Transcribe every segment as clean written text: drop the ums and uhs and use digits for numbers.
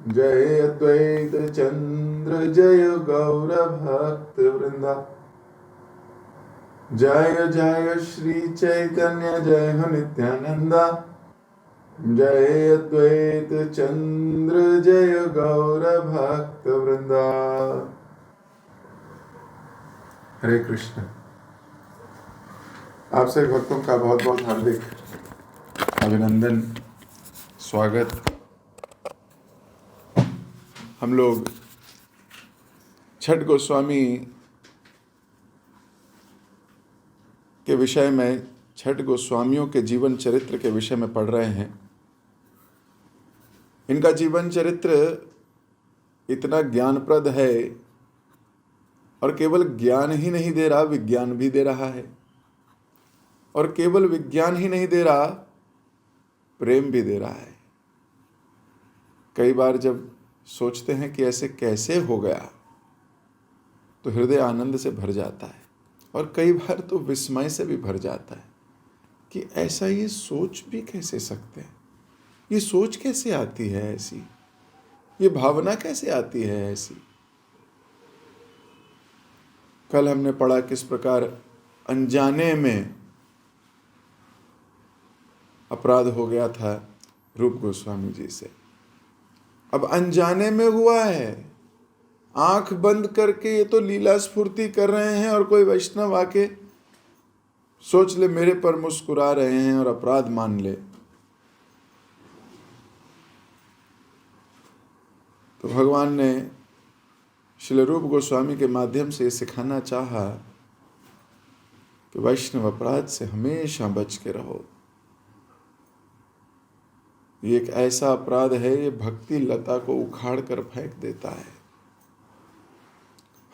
जय अद्वैत चंद्र जय गौर भक्त वृंदा। जय जय श्री चैतन्य जय हो नित्यानंदा। जय अद्वैत चंद्र जय गौर भक्त वृंदा। हरे कृष्ण। आप सभी भक्तों का बहुत बहुत हार्दिक अभिनंदन, स्वागत। हम लोग छठ गोस्वामी के विषय में, छठ गोस्वामियों के जीवन चरित्र के विषय में पढ़ रहे हैं। इनका जीवन चरित्र इतना ज्ञानप्रद है और केवल ज्ञान ही नहीं दे रहा, विज्ञान भी दे रहा है। और केवल विज्ञान ही नहीं दे रहा, प्रेम भी दे रहा है। कई बार जब सोचते हैं कि ऐसे कैसे हो गया, तो हृदय आनंद से भर जाता है और कई बार तो विस्मय से भी भर जाता है कि ऐसा ये सोच भी कैसे सकते हैं, ये सोच कैसे आती है ऐसी, ये भावना कैसे आती है ऐसी। कल हमने पढ़ा किस प्रकार अनजाने में अपराध हो गया था रूप गोस्वामी जी से। अब अनजाने में हुआ है, आंख बंद करके ये तो लीला स्फूर्ति कर रहे हैं और कोई वैष्णव आके सोच ले मेरे पर मुस्कुरा रहे हैं और अपराध मान ले, तो भगवान ने श्रील रूप गोस्वामी के माध्यम से सिखाना चाहा कि वैष्णव अपराध से हमेशा बच के रहो। ये एक ऐसा अपराध है, ये भक्ति लता को उखाड़ कर फेंक देता है।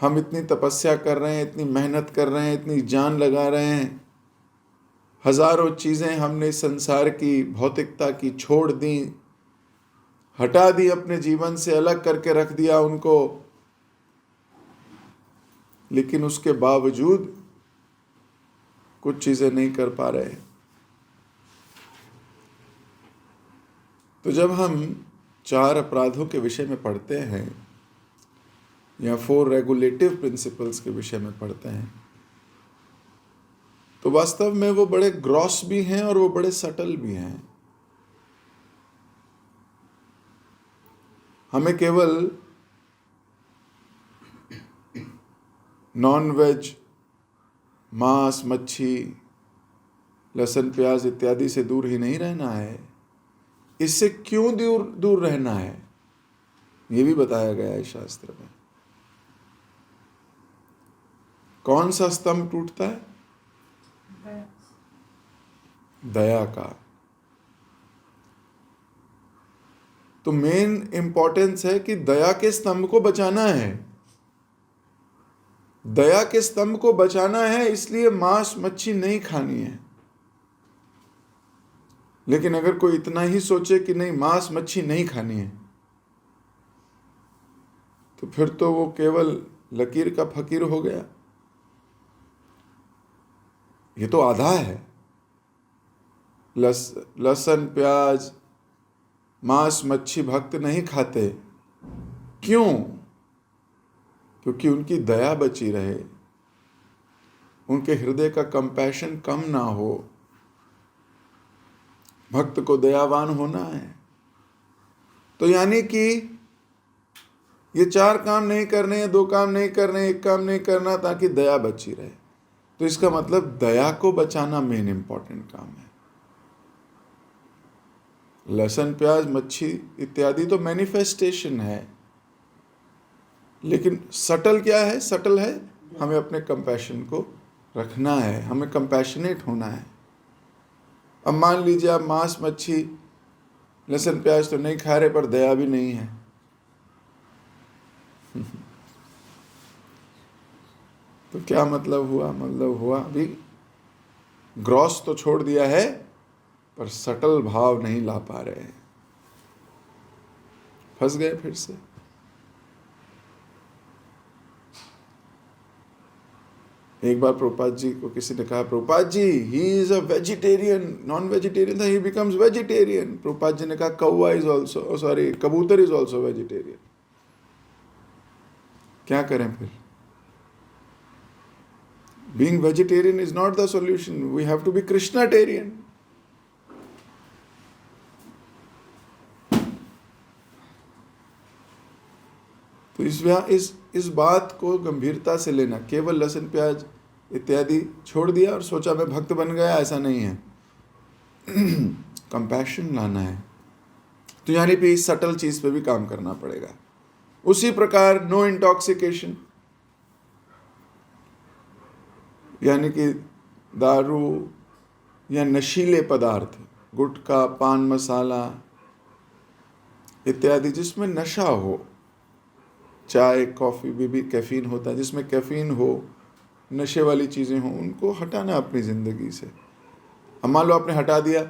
हम इतनी तपस्या कर रहे हैं, इतनी मेहनत कर रहे हैं, इतनी जान लगा रहे हैं, हजारों चीजें हमने संसार की, भौतिकता की छोड़ दी, हटा दी, अपने जीवन से अलग करके रख दिया उनको, लेकिन उसके बावजूद कुछ चीजें नहीं कर पा रहे। तो जब हम 4 अपराधों के विषय में पढ़ते हैं या 4 रेगुलेटिव प्रिंसिपल्स के विषय में पढ़ते हैं, तो वास्तव में वो बड़े ग्रॉस भी हैं और वो बड़े सटल भी हैं। हमें केवल नॉन वेज, मांस, मच्छी, लहसुन, प्याज इत्यादि से दूर ही नहीं रहना है। इससे क्यों दूर रहना है, ये भी बताया गया है शास्त्र में। कौन सा स्तंभ टूटता है? दया का। तो मेन इंपॉर्टेंस है कि दया के स्तंभ को बचाना है। दया के स्तंभ को बचाना है, इसलिए मांस मच्छी नहीं खानी है। लेकिन अगर कोई इतना ही सोचे कि नहीं मांस मच्छी नहीं खानी है, तो फिर तो वो केवल लकीर का फकीर हो गया। ये तो आधा है। लहसुन प्याज मांस मच्छी भक्त नहीं खाते, क्यों? क्योंकि उनकी दया बची रहे, उनके हृदय का कंपैशन कम ना हो। भक्त को दयावान होना है। तो यानी कि ये 4 काम नहीं करने, 2 काम नहीं करने, 1 काम नहीं करना, ताकि दया बची रहे। तो इसका मतलब दया को बचाना मेन इंपॉर्टेंट काम है। लहसुन प्याज मच्छी इत्यादि तो मैनिफेस्टेशन है, लेकिन सटल क्या है? सटल है हमें अपने कंपैशन को रखना है, हमें कंपैशनेट होना है। अब मान लीजिए आप मांस मच्छी लहसुन प्याज तो नहीं खा रहे, पर दया भी नहीं है, तो क्या मतलब हुआ? मतलब हुआ अभी ग्रॉस तो छोड़ दिया है, पर सटल भाव नहीं ला पा रहे हैं, फंस गए फिर से। एक बार प्रभुपाद जी को किसी ने कहा, Prabhupada ji he is a vegetarian, non vegetarian था, he becomes vegetarian. Prabhupada ji ने कहा कौवा इज ऑल्सो, सॉरी, कबूतर इज ऑल्सो वेजिटेरियन। क्या करें फिर? Being vegetarian is not the solution. We have to be Krishnatarian. तो इस बात को गंभीरता से लेना। केवल लहसुन प्याज इत्यादि छोड़ दिया और सोचा मैं भक्त बन गया, ऐसा नहीं है। कंपैशन लाना है। तो यानी कि इस सटल चीज पे भी काम करना पड़ेगा। उसी प्रकार नो इंटॉक्सिकेशन, यानी कि दारू या नशीले पदार्थ, गुटखा, पान मसाला इत्यादि जिसमें नशा हो, चाय कॉफ़ी में भी कैफीन होता है, जिसमें कैफीन हो, नशे वाली चीज़ें हों, उनको हटाना अपनी ज़िंदगी से। अब मान लो आपने हटा दिया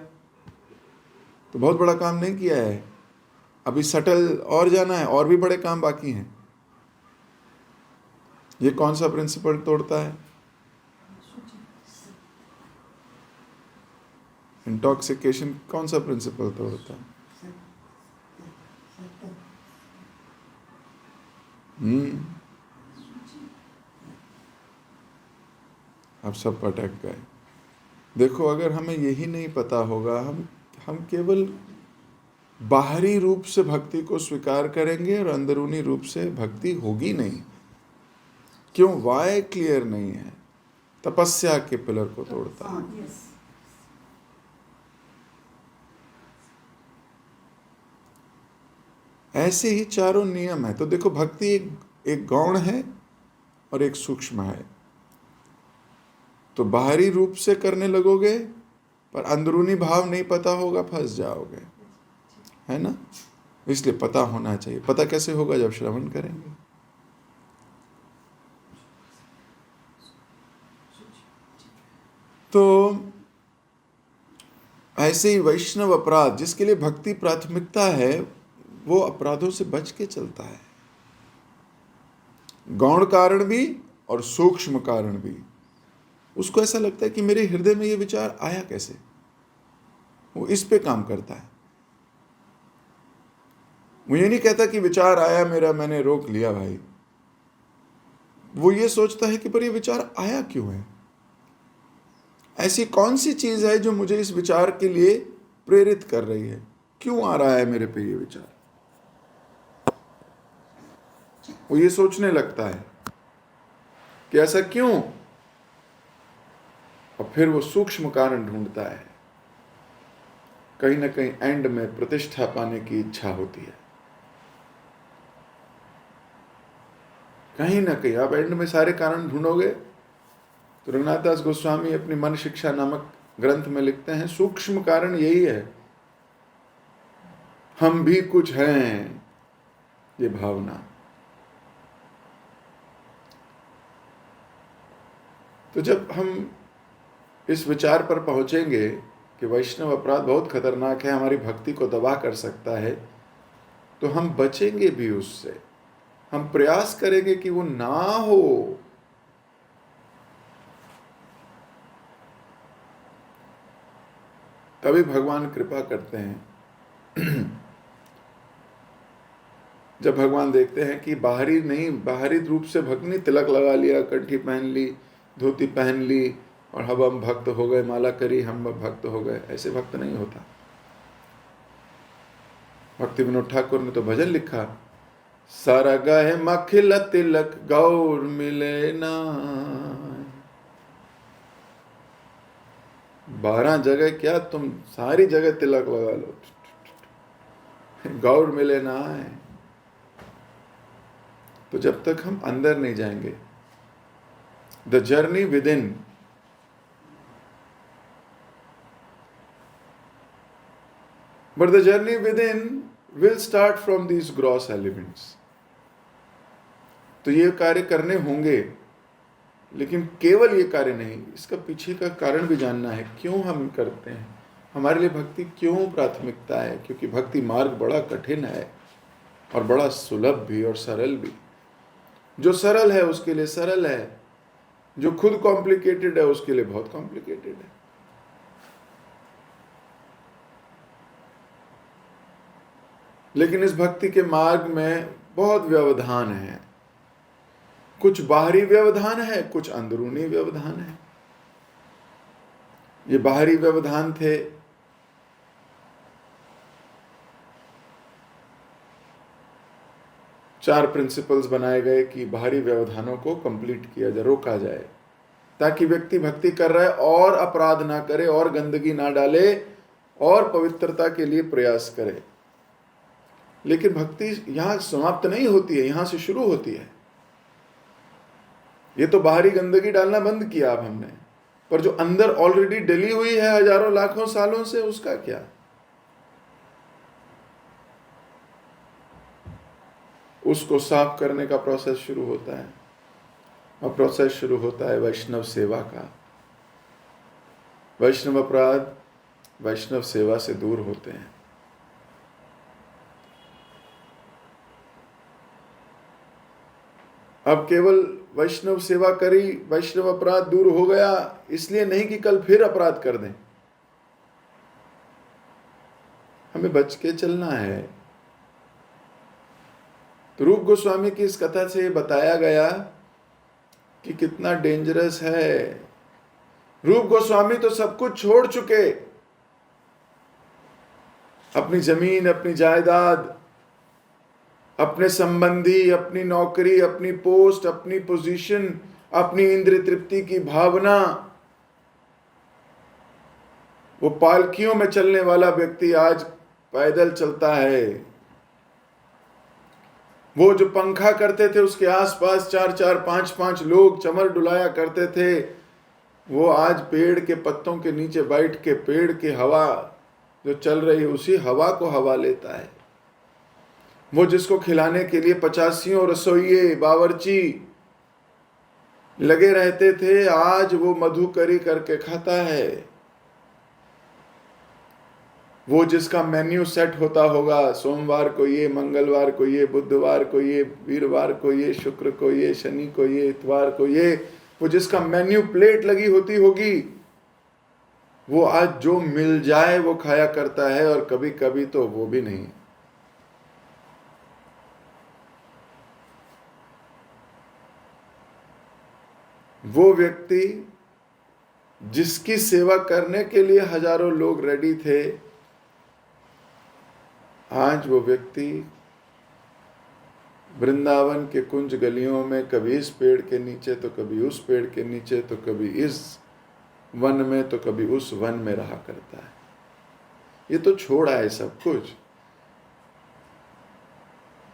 तो बहुत बड़ा काम नहीं किया है, अभी सटल और जाना है, और भी बड़े काम बाकी हैं। ये कौन सा प्रिंसिपल तोड़ता है? इंटॉक्सिकेशन कौन सा प्रिंसिपल तोड़ता है? अब सब पटक गए। देखो, अगर हमें यही नहीं पता होगा, हम केवल बाहरी रूप से भक्ति को स्वीकार करेंगे और अंदरूनी रूप से भक्ति होगी नहीं। क्यों? वाय क्लियर नहीं है, तपस्या के पिलर को तोड़ता है। ऐसे ही चारों नियम है। तो देखो, भक्ति एक गौण है और एक सूक्ष्म है। तो बाहरी रूप से करने लगोगे पर अंदरूनी भाव नहीं पता होगा, फंस जाओगे, है ना? इसलिए पता होना चाहिए। पता कैसे होगा? जब श्रवण करेंगे। तो ऐसे ही वैष्णव अपराध, जिसके लिए भक्ति प्राथमिकता है, वो अपराधों से बच के चलता है। गौण कारण भी और सूक्ष्म कारण भी। उसको ऐसा लगता है कि मेरे हृदय में ये विचार आया कैसे, वो इस पे काम करता है। वो ये नहीं कहता कि विचार आया मेरा, मैंने रोक लिया भाई। वो ये सोचता है कि पर ये विचार आया क्यों है, ऐसी कौन सी चीज है जो मुझे इस विचार के लिए प्रेरित कर रही है, क्यों आ रहा है मेरे पे ये विचार। वो ये सोचने लगता है कि ऐसा क्यों, और फिर वो सूक्ष्म कारण ढूंढता है। कहीं ना कहीं एंड में प्रतिष्ठा पाने की इच्छा होती है। कहीं ना कहीं आप एंड में सारे कारण ढूंढोगे तो रघुनाथ दास गोस्वामी अपनी मन शिक्षा नामक ग्रंथ में लिखते हैं, सूक्ष्म कारण यही है, हम भी कुछ हैं, ये भावना। तो जब हम इस विचार पर पहुंचेंगे कि वैष्णव अपराध बहुत खतरनाक है, हमारी भक्ति को तबाह कर सकता है, तो हम बचेंगे भी उससे। हम प्रयास करेंगे कि वो ना हो। तभी भगवान कृपा करते हैं। जब भगवान देखते हैं कि बाहरी रूप से भक्त नहीं, तिलक लगा लिया, कंठी पहन ली, धोती पहन ली और हम भक्त हो गए, माला करी हम भक्त हो गए, ऐसे भक्त नहीं होता। भक्ति विनोद ठाकुर ने तो भजन लिखा, सारा गहे मखिल तिलक गौर मिले ना। 12 जगह क्या, तुम सारी जगह तिलक लगा लो, गौर मिले ना है। तो जब तक हम अंदर नहीं जाएंगे, the journey with in, but the journey within will start from these gross elements. तो ये कार्य करने होंगे, लेकिन केवल ये कार्य नहीं, इसका पीछे का कारण भी जानना है, क्यों हम करते हैं, हमारे लिए भक्ति क्यों प्राथमिकता है। क्योंकि भक्ति मार्ग बड़ा कठिन है और बड़ा सुलभ भी और सरल भी। जो सरल है उसके लिए सरल है, जो खुद कॉम्प्लिकेटेड है उसके लिए बहुत कॉम्प्लिकेटेड है। लेकिन इस भक्ति के मार्ग में बहुत व्यवधान है, कुछ बाहरी व्यवधान है, कुछ अंदरूनी व्यवधान है। ये बाहरी व्यवधान थे, चार प्रिंसिपल्स बनाए गए कि बाहरी व्यवधानों को कंप्लीट किया जाए, रोका जाए, ताकि व्यक्ति भक्ति कर रहा है और अपराध ना करे और गंदगी ना डाले और पवित्रता के लिए प्रयास करे। लेकिन भक्ति यहां समाप्त नहीं होती है, यहां से शुरू होती है। ये तो बाहरी गंदगी डालना बंद किया अब हमने, पर जो अंदर ऑलरेडी डली हुई है हजारों लाखों सालों से, उसका क्या? उसको साफ करने का प्रोसेस शुरू होता है, और प्रोसेस शुरू होता है वैष्णव सेवा का। वैष्णव अपराध वैष्णव सेवा से दूर होते हैं। अब केवल वैष्णव सेवा करी, वैष्णव अपराध दूर हो गया, इसलिए नहीं कि कल फिर अपराध कर दें। हमें बच के चलना है। तो रूप गोस्वामी की इस कथा से बताया गया कि कितना डेंजरस है। रूप गोस्वामी तो सब कुछ छोड़ चुके, अपनी जमीन, अपनी जायदाद, अपने संबंधी, अपनी नौकरी, अपनी पोस्ट, अपनी पोजीशन, अपनी इंद्रिय तृप्ति की भावना। वो पालकियों में चलने वाला व्यक्ति आज पैदल चलता है। वो जो पंखा करते थे उसके आसपास 4-4, 5-5 लोग चमर डुलाया करते थे, वो आज पेड़ के पत्तों के नीचे बैठ के पेड़ की हवा जो चल रही है उसी हवा को हवा लेता है। वो जिसको खिलाने के लिए 85 रसोइये, बावर्ची लगे रहते थे, आज वो मधुकरी करके खाता है। वो जिसका मेन्यू सेट होता होगा, सोमवार को ये, मंगलवार को ये, बुधवार को ये, वीरवार को ये, शुक्र को ये, शनि को ये, इतवार को ये, वो जिसका मेन्यू प्लेट लगी होती होगी, वो आज जो मिल जाए वो खाया करता है, और कभी कभी तो वो भी नहीं। वो व्यक्ति जिसकी सेवा करने के लिए हजारों लोग रेडी थे, आज वो व्यक्ति वृंदावन के कुंज गलियों में कभी इस पेड़ के नीचे तो कभी उस पेड़ के नीचे, तो कभी इस वन में तो कभी उस वन में रहा करता है। ये तो छोड़ा है सब कुछ।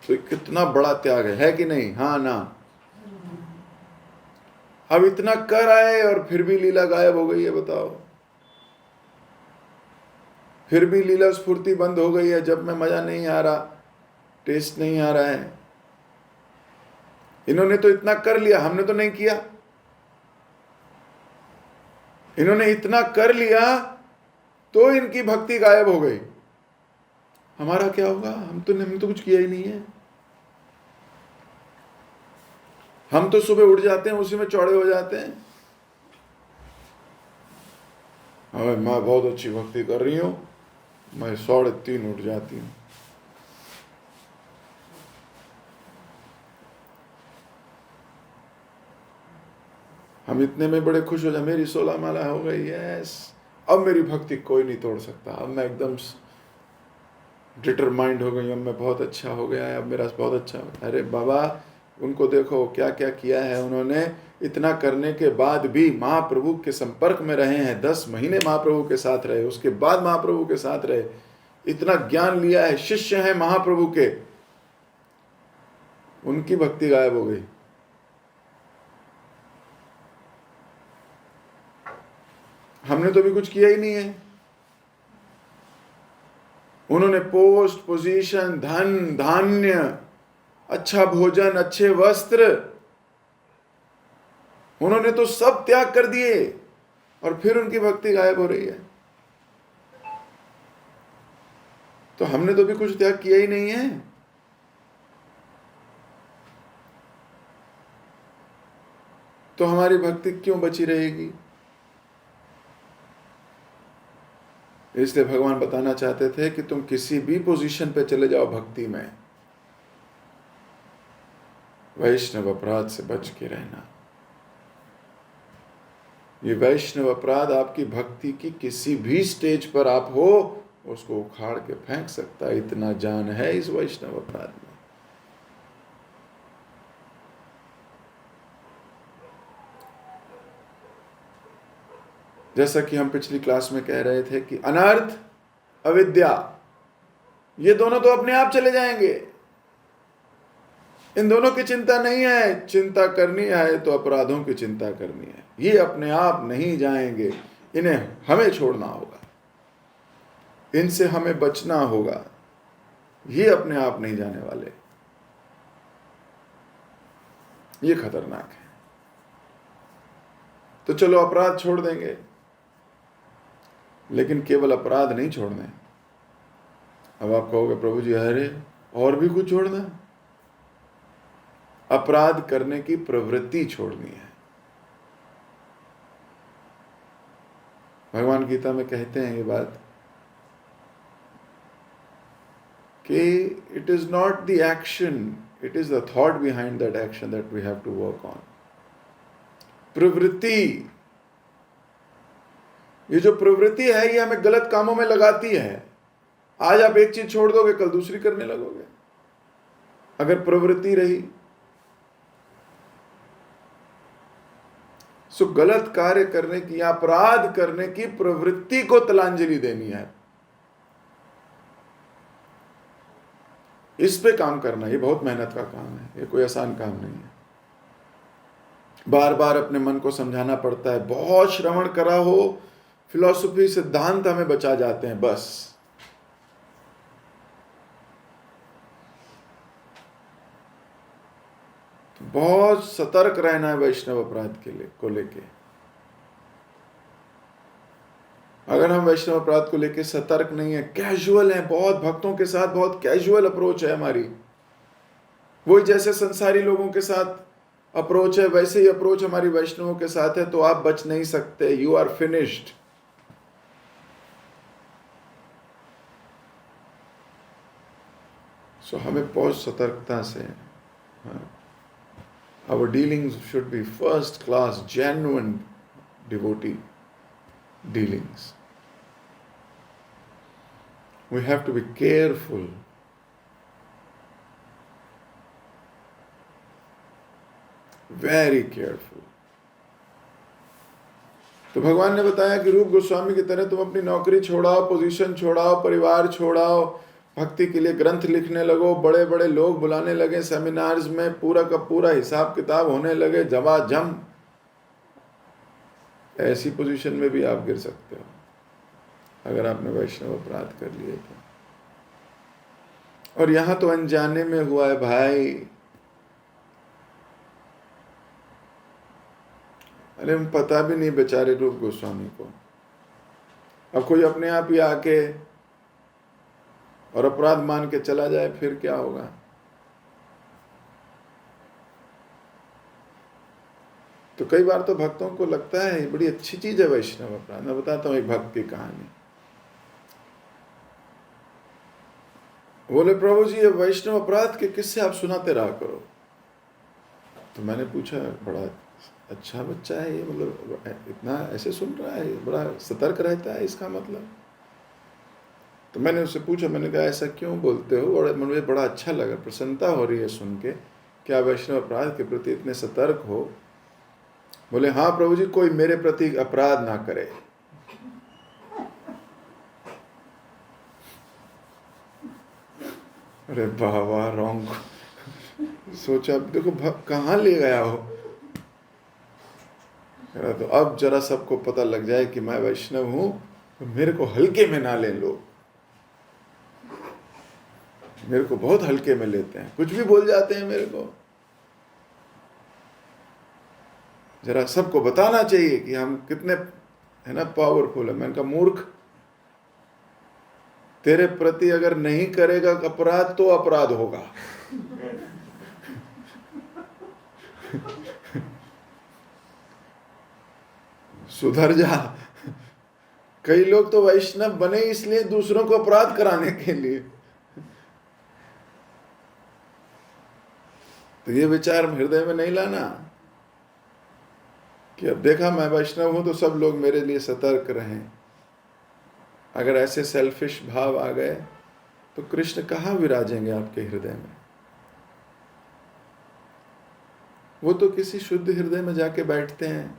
तो कितना बड़ा त्याग है कि नहीं? हाँ ना। अब इतना कर आए और फिर भी लीला गायब हो गई है, बताओ। फिर भी लीला स्फूर्ति बंद हो गई है। जब में मजा नहीं आ रहा, टेस्ट नहीं आ रहा है। इन्होंने तो इतना कर लिया, हमने तो नहीं किया। इन्होंने इतना कर लिया तो इनकी भक्ति गायब हो गई। हमारा क्या होगा? हमने तो कुछ किया ही नहीं है। हम तो सुबह उठ जाते हैं, उसी में चौड़े हो जाते हैं। अरे मैं बहुत अच्छी भक्ति कर रही हूं, मैं 3:30 उठ जाती हूं। हम इतने में बड़े खुश हो जाए, मेरी 16 माला हो गई, यस, अब मेरी भक्ति कोई नहीं तोड़ सकता। अब मैं एकदम डिटरमाइंड हो गई, अब मैं बहुत अच्छा हो गया है, अब मेरा बहुत अच्छा हो। अरे बाबा, उनको देखो क्या क्या किया है उन्होंने। इतना करने के बाद भी महाप्रभु के संपर्क में रहे हैं। 10 महीने महाप्रभु के साथ रहे, उसके बाद महाप्रभु के साथ रहे, इतना ज्ञान लिया है, शिष्य हैं महाप्रभु के। उनकी भक्ति गायब हो गई। हमने तो भी कुछ किया ही नहीं है। उन्होंने पोस्ट, पोजीशन, धन, धान्य, अच्छा भोजन, अच्छे वस्त्र, उन्होंने तो सब त्याग कर दिए, और फिर उनकी भक्ति गायब हो रही है। तो हमने तो भी कुछ त्याग किया ही नहीं है। तो हमारी भक्ति क्यों बची रहेगी? इसलिए भगवान बताना चाहते थे कि तुम किसी भी पोजीशन पे चले जाओ भक्ति में, वैष्णव अपराध से बच के रहना। ये वैष्णव अपराध आपकी भक्ति की किसी भी स्टेज पर आप हो, उसको उखाड़ के फेंक सकता है, इतना जान है इस वैष्णव अपराध में। जैसा कि हम पिछली क्लास में कह रहे थे कि अनर्थ, अविद्या, ये दोनों तो अपने आप चले जाएंगे, इन दोनों की चिंता नहीं है। चिंता करनी है तो अपराधों की चिंता करनी है, ये अपने आप नहीं जाएंगे, इन्हें हमें छोड़ना होगा, इनसे हमें बचना होगा, ये अपने आप नहीं जाने वाले, ये खतरनाक है। तो चलो अपराध छोड़ देंगे, लेकिन केवल अपराध नहीं छोड़ने। अब आप कहोगे प्रभु जी अरे और भी कुछ छोड़ना? अपराध करने की प्रवृत्ति छोड़नी है। भगवान गीता में कहते हैं ये बात कि it is not the action, it is the thought behind that action that we have to work on. प्रवृत्ति, ये जो प्रवृत्ति है ये हमें गलत कामों में लगाती है। आज आप एक चीज छोड़ दोगे, कल दूसरी करने लगोगे। अगर प्रवृत्ति रही सो गलत कार्य करने की, अपराध करने की प्रवृत्ति को तिलांजलि देनी है। इस पे काम करना, ये बहुत मेहनत का काम है, ये कोई आसान काम नहीं है। बार बार अपने मन को समझाना पड़ता है। बहुत श्रवण करा हो, फिलॉसफी सिद्धांत हमें बचा जाते हैं बस। बहुत सतर्क रहना है वैष्णव अपराध के लिए को लेके। अगर हम वैष्णव अपराध को लेके सतर्क नहीं है, कैजुअल है, बहुत भक्तों के साथ बहुत कैजुअल अप्रोच है हमारी, वही जैसे संसारी लोगों के साथ अप्रोच है वैसे ही अप्रोच हमारी वैष्णवों के साथ है, तो आप बच नहीं सकते। You are finished. सो हमें बहुत सतर्कता से, our dealings should be first class, genuine devotee dealings. We have to be careful. Very careful. तो भगवान ने बताया कि रूप गोस्वामी की तरह तुम अपनी नौकरी छोड़ाओ, पोजीशन छोड़ाओ, परिवार छोड़ाओ, भक्ति के लिए ग्रंथ लिखने लगो, बड़े बड़े लोग बुलाने लगे सेमिनार्स में, पूरा का पूरा हिसाब किताब होने लगे झमाझम। ऐसी पोजीशन में भी आप गिर सकते हो अगर आपने वैष्णव अपराध कर लिए तो। और यहां तो अनजाने में हुआ है भाई। अरे पता भी नहीं बेचारे रूप गोस्वामी को। अब कोई अपने आप ही आके और अपराध मान के चला जाए, फिर क्या होगा? तो कई बार तो भक्तों को लगता है बड़ी अच्छी चीज है वैष्णव अपराध। मैं बताता हूं एक भक्त की कहानी। बोले प्रभु जी ये वैष्णव अपराध के किस्से आप सुनाते रहा करो। तो मैंने पूछा बड़ा अच्छा बच्चा है ये, मतलब इतना ऐसे सुन रहा है, बड़ा सतर्क रहता है, इसका मतलब। तो मैंने उससे पूछा, मैंने कहा ऐसा क्यों बोलते हो? और मुझे बड़ा अच्छा लगा, प्रसन्नता हो रही है सुन के, क्या वैष्णव अपराध के प्रति इतने सतर्क हो। बोले हाँ प्रभु जी, कोई मेरे प्रति अपराध ना करे। अरे वाह वाह, रॉन्ग। सोचा देखो कहाँ ले गया हो। तो अब जरा सबको पता लग जाए कि मैं वैष्णव हूं, तो मेरे को हल्के में ना ले लोग। मेरे को बहुत हल्के में लेते हैं, कुछ भी बोल जाते हैं मेरे को। जरा सबको बताना चाहिए कि हम कितने है ना पावरफुल है। मैंने कहा मूर्ख, तेरे प्रति अगर नहीं करेगा अपराध तो अपराध होगा। सुधर जा। कई लोग तो वैष्णव बने इसलिए दूसरों को अपराध कराने के लिए। तो ये विचार हृदय में नहीं लाना कि अब देखा मैं वैष्णव हूं तो सब लोग मेरे लिए सतर्क रहें। अगर ऐसे सेल्फिश भाव आ गए तो कृष्ण कहाँ विराजेंगे आपके हृदय में? वो तो किसी शुद्ध हृदय में जाके बैठते हैं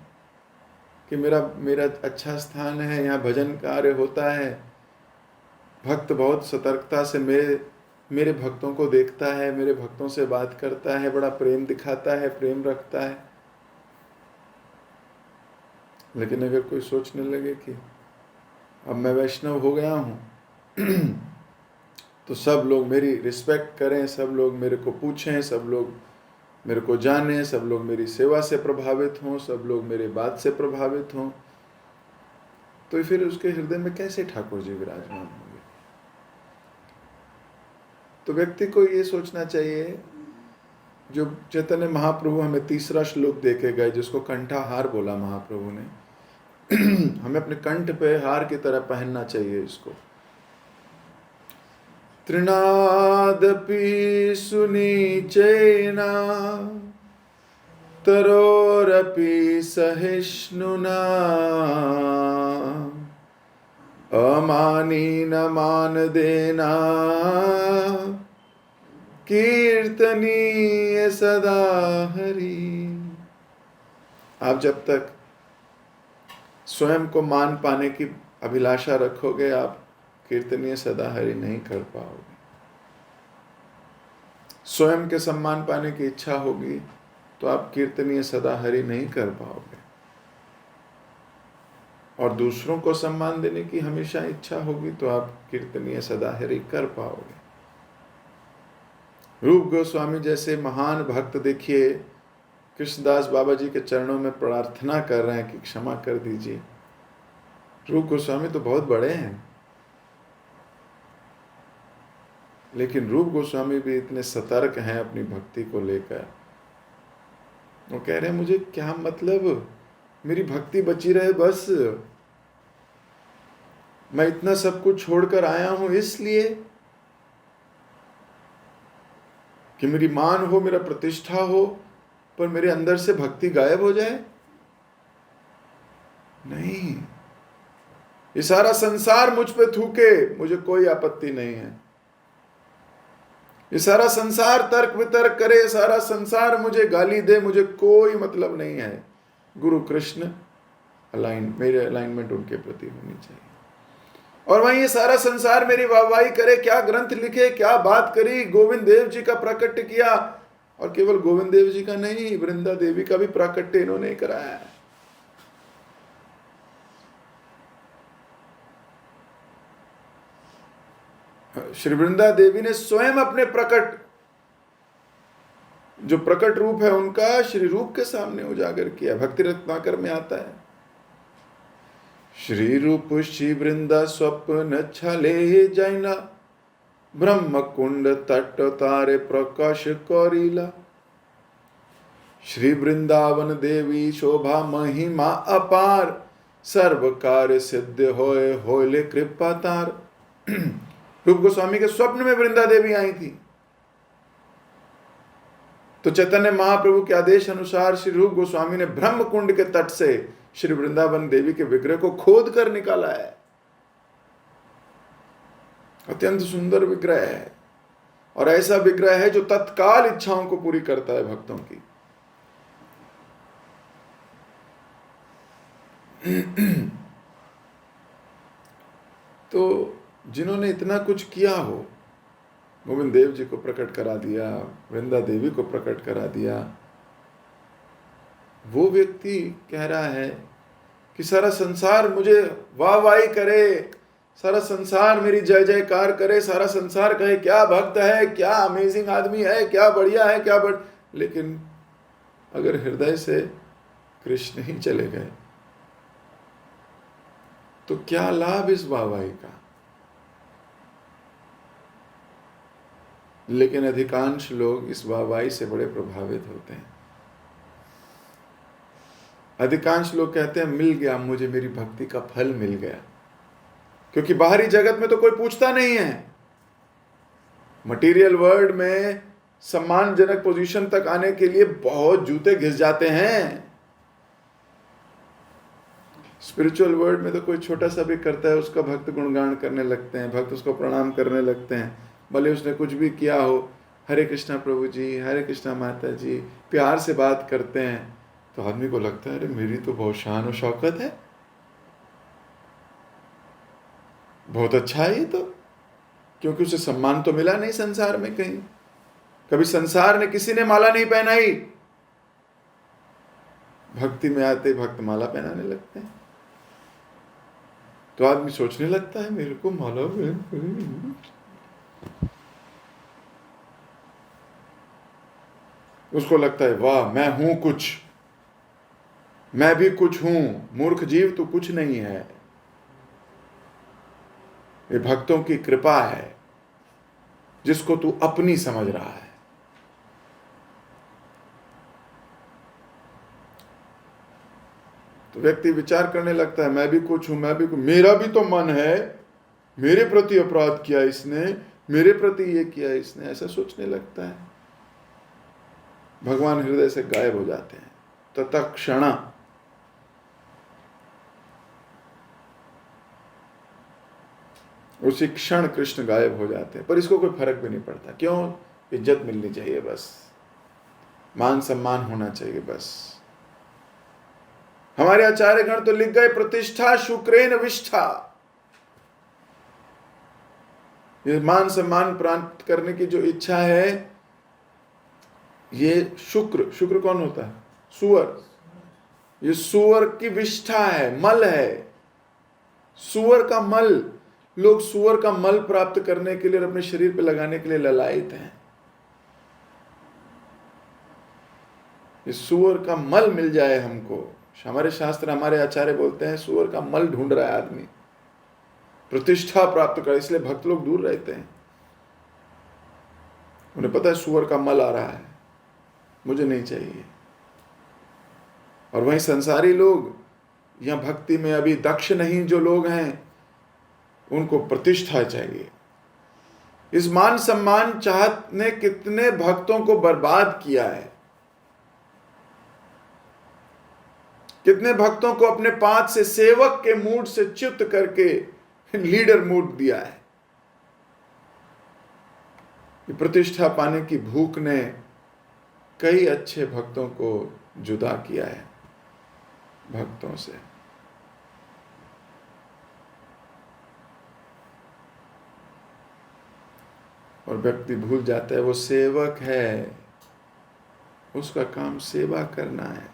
कि मेरा मेरा अच्छा स्थान है, यहाँ भजन कार्य होता है, भक्त बहुत सतर्कता से मेरे भक्तों को देखता है, मेरे भक्तों से बात करता है, बड़ा प्रेम दिखाता है, प्रेम रखता है। लेकिन अगर कोई सोचने लगे कि अब मैं वैष्णव हो गया हूँ तो सब लोग मेरी रिस्पेक्ट करें, सब लोग मेरे को पूछें, सब लोग मेरे को जाने, सब लोग मेरी सेवा से प्रभावित हों, सब लोग मेरे बात से प्रभावित हों, तो फिर उसके हृदय में कैसे ठाकुर जी विराजमान होंगे? तो व्यक्ति को ये सोचना चाहिए, जो चैतन्य महाप्रभु हमें तीसरा श्लोक देके गए, जिसको कंठाहार बोला महाप्रभु ने, हमें अपने कंठ पे हार की तरह पहनना चाहिए इसको। तृणादपि सुनीचेना तरोरपि सहिष्णुना अमानीन मान देना कीर्तनीय सदा हरि। आप जब तक स्वयं को मान पाने की अभिलाषा रखोगे, आप कीर्तनीय सदा हरि नहीं कर पाओगे। स्वयं के सम्मान पाने की इच्छा होगी तो आप कीर्तनीय सदा हरि नहीं कर पाओगे। और दूसरों को सम्मान देने की हमेशा इच्छा होगी तो आप कीर्तनीय सदा हरि कर पाओगे। रूप गोस्वामी जैसे महान भक्त देखिए, कृष्णदास बाबा जी के चरणों में प्रार्थना कर रहे हैं कि क्षमा कर दीजिए। रूप गोस्वामी तो बहुत बड़े हैं, लेकिन रूप गोस्वामी भी इतने सतर्क हैं अपनी भक्ति को लेकर। वो कह रहे हैं मुझे क्या मतलब, मेरी भक्ति बची रहे बस। मैं इतना सब कुछ छोड़कर आया हूं इसलिए कि मेरी मान हो, मेरा प्रतिष्ठा हो, पर मेरे अंदर से भक्ति गायब हो जाए? नहीं, ये सारा संसार मुझ पे थूके, मुझे कोई आपत्ति नहीं है। ये सारा संसार तर्क वितर्क करे, सारा संसार मुझे गाली दे, मुझे कोई मतलब नहीं है। गुरु कृष्ण मेरे अलाइनमेंट उनके प्रति होनी चाहिए। और वहीं ये सारा संसार मेरी वाहवाही करे, क्या ग्रंथ लिखे, क्या बात करी, गोविंद देव जी का प्राकट्य किया। और केवल गोविंद देव जी का नहीं, वृंदा देवी का भी प्राकट्य इन्होंने कराया है। श्री वृंदा देवी ने स्वयं अपने जो प्रकट रूप है उनका श्री रूप के सामने उजागर किया। भक्ति रत्नाकर में आता है, श्री रूप श्री वृंदा स्वप्न छले जैना ब्रह्म कुंड तट तारे प्रकाश कौरीला। श्री वृंदावन देवी शोभा महिमा अपार सर्व कार्य सिद्ध होए होले कृपा तार। रूप गोस्वामी के स्वप्न में वृंदा देवी आई थी, तो चैतन्य महाप्रभु के आदेश अनुसार श्री रूप गोस्वामी ने ब्रह्म कुंड के तट से श्री वृंदावन देवी के विग्रह को खोद कर निकाला है। अत्यंत सुंदर विग्रह है, और ऐसा विग्रह है जो तत्काल इच्छाओं को पूरी करता है भक्तों की। तो जिन्होंने इतना कुछ किया हो, गोविंद देव जी को प्रकट करा दिया, वृंदा देवी को प्रकट करा दिया, वो व्यक्ति कह रहा है कि सारा संसार मुझे वाहवाही करे, सारा संसार मेरी जय जयकार करे, सारा संसार कहे क्या भक्त है, क्या अमेजिंग आदमी है, क्या बढ़िया है, लेकिन अगर हृदय से कृष्ण ही चले गए तो क्या लाभ इस वाहवाही का? लेकिन अधिकांश लोग इस वाहवाही से बड़े प्रभावित होते हैं। अधिकांश लोग कहते हैं मिल गया मुझे, मेरी भक्ति का फल मिल गया, क्योंकि बाहरी जगत में तो कोई पूछता नहीं है। मटेरियल वर्ल्ड में सम्मानजनक पोजीशन तक आने के लिए बहुत जूते घिस जाते हैं। स्पिरिचुअल वर्ल्ड में तो कोई छोटा सा भी करता है उसका भक्त गुणगान करने लगते हैं, भक्त उसको प्रणाम करने लगते हैं, भले उसने कुछ भी किया हो। हरे कृष्णा प्रभु जी, हरे कृष्णा माता जी, प्यार से बात करते हैं तो आदमी को लगता है अरे मेरी तो बहुत शान और शौकत है, बहुत अच्छा है ये तो, क्योंकि उसे सम्मान तो मिला नहीं संसार में कहीं। कभी संसार ने किसी ने माला नहीं पहनाई, भक्ति में आते भक्त माला पहनाने लगते हैं तो आदमी सोचने लगता है मेरे को माला उसको लगता है वाह मैं हूं कुछ, मैं भी कुछ हूं। मूर्ख जीव तू कुछ नहीं है, ये भक्तों की कृपा है जिसको तू अपनी समझ रहा है। तो व्यक्ति विचार करने लगता है मैं भी कुछ हूं, मैं भी कुछ, मेरा भी तो मन है, मेरे प्रति अपराध किया इसने, मेरे प्रति ये किया इसने, ऐसा सोचने लगता है। भगवान हृदय से गायब हो जाते हैं तत्क्षण। उसी क्षण कृष्ण गायब हो जाते हैं, पर इसको कोई फर्क भी नहीं पड़ता। क्यों? इज्जत मिलनी चाहिए बस, मान सम्मान होना चाहिए बस। हमारे आचार्यगण तो लिख गए प्रतिष्ठा शुक्रेन विष्ठा। ये मान सम्मान प्राप्त करने की जो इच्छा है, ये शुक्र कौन होता है? सुअर। ये सुअर की विष्ठा है, मल है, सुअर का मल। लोग सुअर का मल प्राप्त करने के लिए और अपने शरीर पर लगाने के लिए ललायत हैं। ये सुअर का मल मिल जाए हमको। हमारे शास्त्र, हमारे आचार्य बोलते हैं सुअर का मल ढूंढ रहा है आदमी, प्रतिष्ठा प्राप्त कर, इसलिए भक्त लोग दूर रहते हैं। उन्हें पता है सुअर का मल आ रहा है, मुझे नहीं चाहिए। और वहीं संसारी लोग या भक्ति में अभी दक्ष नहीं जो लोग हैं, उनको प्रतिष्ठा चाहिए। इस मान सम्मान चाहत ने कितने भक्तों को बर्बाद किया है, कितने भक्तों को अपने पास से सेवक के मूड से च्युत करके लीडर मूड दिया है। ये प्रतिष्ठा पाने की भूख ने कई अच्छे भक्तों को जुदा किया है भक्तों से। और व्यक्ति भूल जाता है वो सेवक है, उसका काम सेवा करना है।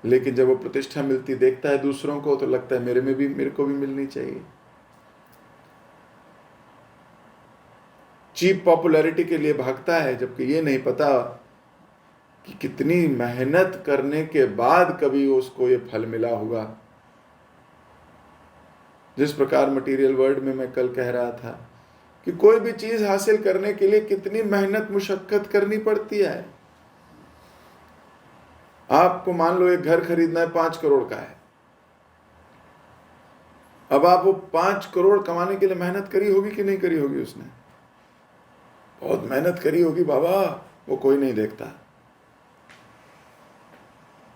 लेकिन जब वो प्रतिष्ठा मिलती देखता है दूसरों को, तो लगता है मेरे को भी मिलनी चाहिए। चीप पॉपुलैरिटी के लिए भागता है, जबकि ये नहीं पता कि कितनी मेहनत करने के बाद कभी उसको ये फल मिला होगा। जिस प्रकार मटेरियल वर्ल्ड में मैं कल कह रहा था कि कोई भी चीज हासिल करने के लिए कितनी मेहनत मुशक्कत करनी पड़ती है। आपको मान लो एक घर खरीदना है, 5 करोड़ का है। अब आप वो 5 करोड़ कमाने के लिए मेहनत करी होगी कि नहीं करी होगी? उसने बहुत मेहनत करी होगी बाबा, वो कोई नहीं देखता।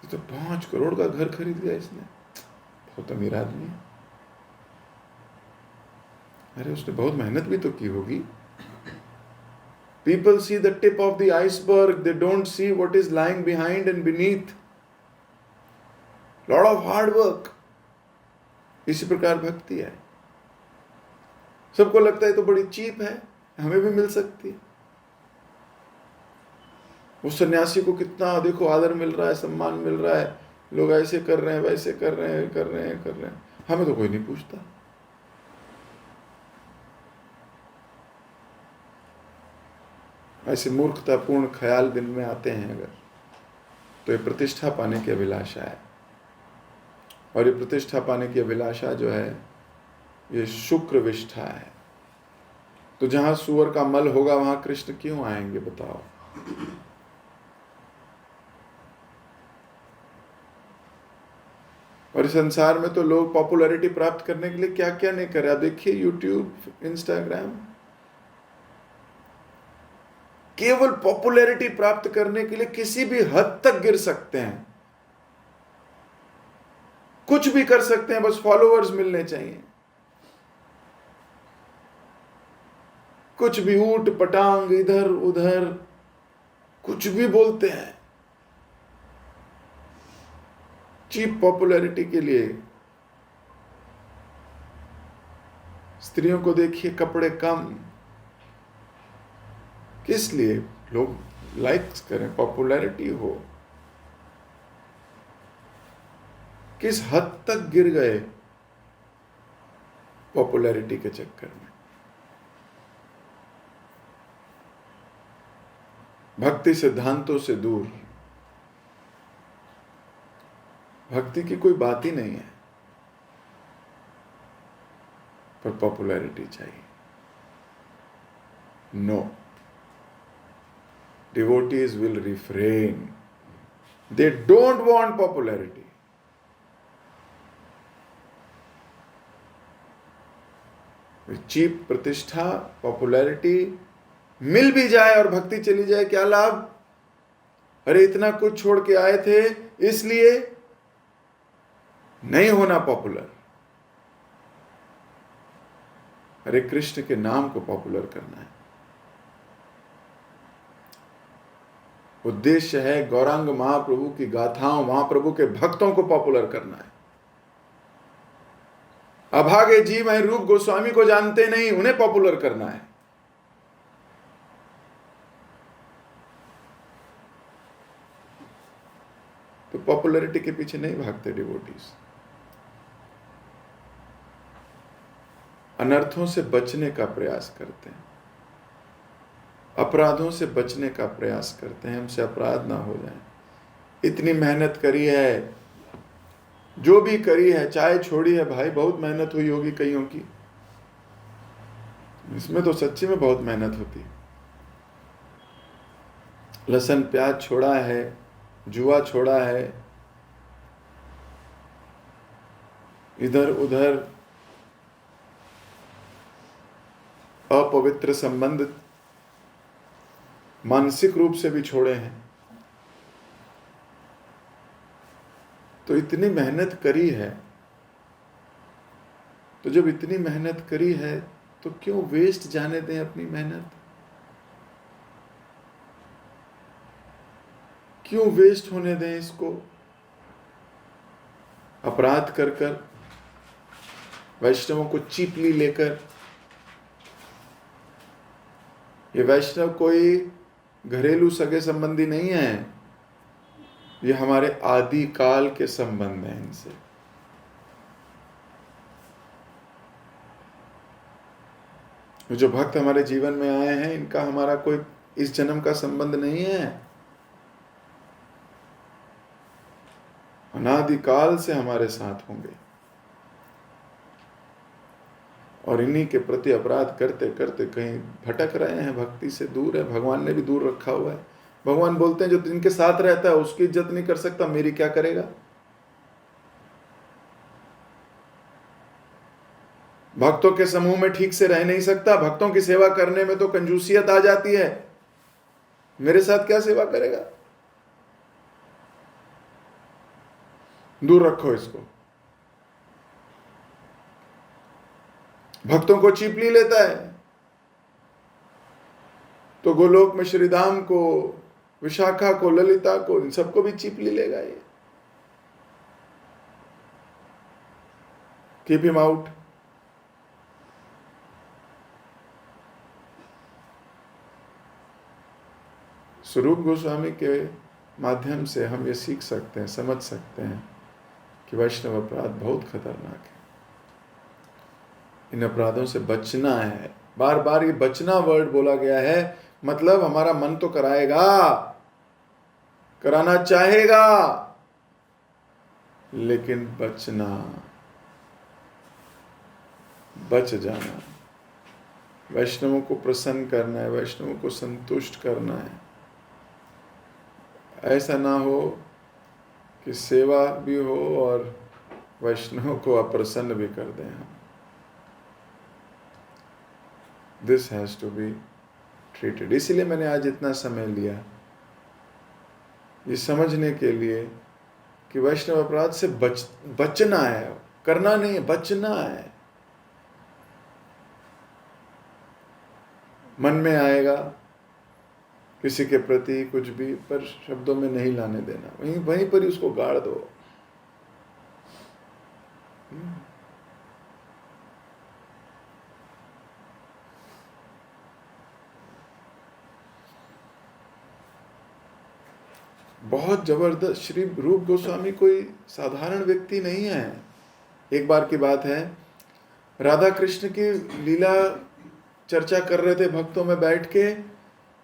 तो 5 करोड़ का घर खरीद लिया इसने, बहुत अमीर आदमी है। अरे उसने बहुत मेहनत भी तो की होगी। People see the tip of the iceberg, they don't see what is lying behind and beneath. Lot of hard work. इसी प्रकार भक्ति है। सबको लगता है तो बड़ी चीप है, हमें भी मिल सकती है। उस सन्यासी को कितना देखो आदर मिल रहा है, सम्मान मिल रहा है, लोग ऐसे कर रहे हैं, वैसे कर रहे हैं, हमें तो कोई नहीं पूछता। ऐसे मूर्खतापूर्ण ख्याल दिल में आते हैं अगर, तो ये प्रतिष्ठा पाने की अभिलाषा है। और ये प्रतिष्ठा पाने की अभिलाषा जो है, ये शुक्र विष्ठा है। तो जहां सुअर का मल होगा वहां कृष्ण क्यों आएंगे बताओ? और इस संसार में तो लोग पॉपुलैरिटी प्राप्त करने के लिए क्या क्या नहीं कर रहे। आप देखिए यूट्यूब, इंस्टाग्राम, केवल पॉपुलैरिटी प्राप्त करने के लिए किसी भी हद तक गिर सकते हैं, कुछ भी कर सकते हैं, बस फॉलोअर्स मिलने चाहिए। कुछ भी ऊट पटांग इधर उधर कुछ भी बोलते हैं चीप पॉपुलैरिटी के लिए। स्त्रियों को देखिए, कपड़े कम, किस लिए? लोग लाइक्स करें, पॉपुलैरिटी हो। किस हद तक गिर गए पॉपुलैरिटी के चक्कर में। भक्ति सिद्धांतों से दूर, भक्ति की कोई बात ही नहीं है, पर पॉपुलैरिटी चाहिए। No, devotees will refrain. They don't want popularity. Cheap प्रतिष्ठा, पॉपुलैरिटी मिल भी जाए और भक्ति चली जाए, क्या लाभ? अरे इतना कुछ छोड़ के आए थे इसलिए नहीं होना पॉपुलर। अरे कृष्ण के नाम को पॉपुलर करना है। उद्देश्य है गौरांग महाप्रभु की गाथाओं, महाप्रभु के भक्तों को पॉपुलर करना है। अभागे जीव हैं, रूप गोस्वामी को जानते नहीं, उन्हें पॉपुलर करना है। तो पॉपुलैरिटी के पीछे नहीं भागते डिवोटीज। अनर्थों से बचने का प्रयास करते हैं, अपराधों से बचने का प्रयास करते हैं, हमसे अपराध ना हो जाए। इतनी मेहनत करी है, जो भी करी है, चाय छोड़ी है, भाई बहुत मेहनत हुई होगी कईयों की, इसमें तो सच्ची में बहुत मेहनत होती है। लहसुन प्याज छोड़ा है, जुआ छोड़ा है, इधर उधर अपवित्र संबंध मानसिक रूप से भी छोड़े हैं। तो इतनी मेहनत करी है, तो जब इतनी मेहनत करी है तो क्यों वेस्ट जाने दें अपनी मेहनत? क्यों वेस्ट होने दें इसको? अपराध कर कर, वैष्णवों को चीपली लेकर। ये वैष्णव कोई घरेलू सगे संबंधी नहीं है, ये हमारे आदि काल के संबंध हैं इनसे। जो भक्त हमारे जीवन में आए हैं, इनका हमारा कोई इस जन्म का संबंध नहीं है, अनादि काल से हमारे साथ होंगे। और इन्हीं के प्रति अपराध करते करते कहीं भटक रहे हैं, भक्ति से दूर है। भगवान ने भी दूर रखा हुआ है। भगवान बोलते हैं जो जिनके साथ रहता है उसकी इज्जत नहीं कर सकता, मेरी क्या करेगा? भक्तों के समूह में ठीक से रह नहीं सकता, भक्तों की सेवा करने में तो कंजूसियत आ जाती है, मेरे साथ क्या सेवा करेगा? दूर रखो इसको। भक्तों को चीपली लेता है तो गोलोक में श्रीधाम को, विशाखा को, ललिता को, इन सबको भी चीपली लेगा ये। Keep him out. स्वरूप गोस्वामी के माध्यम से हम ये सीख सकते हैं, समझ सकते हैं कि वैष्णव अपराध बहुत खतरनाक है। इन अपराधों से बचना है। बार बार ये बचना वर्ड बोला गया है, मतलब हमारा मन तो कराएगा, कराना चाहेगा, लेकिन बचना, बच जाना। वैष्णवों को प्रसन्न करना है, वैष्णवों को संतुष्ट करना है। ऐसा ना हो कि सेवा भी हो और वैष्णव को अप्रसन्न भी कर दें हम। This has to be treated. इसलिए मैंने आज इतना समय लिया ये समझने के लिए कि वैष्णव अपराध से बचना है, करना नहीं है, बचना है। मन में आएगा किसी के प्रति कुछ भी, पर शब्दों में नहीं लाने देना, वहीं पर ही उसको गाड़ दो। बहुत जबरदस्त। श्री रूप गोस्वामी कोई साधारण व्यक्ति नहीं है। एक बार की बात है, राधा कृष्ण की लीला चर्चा कर रहे थे भक्तों में बैठ के,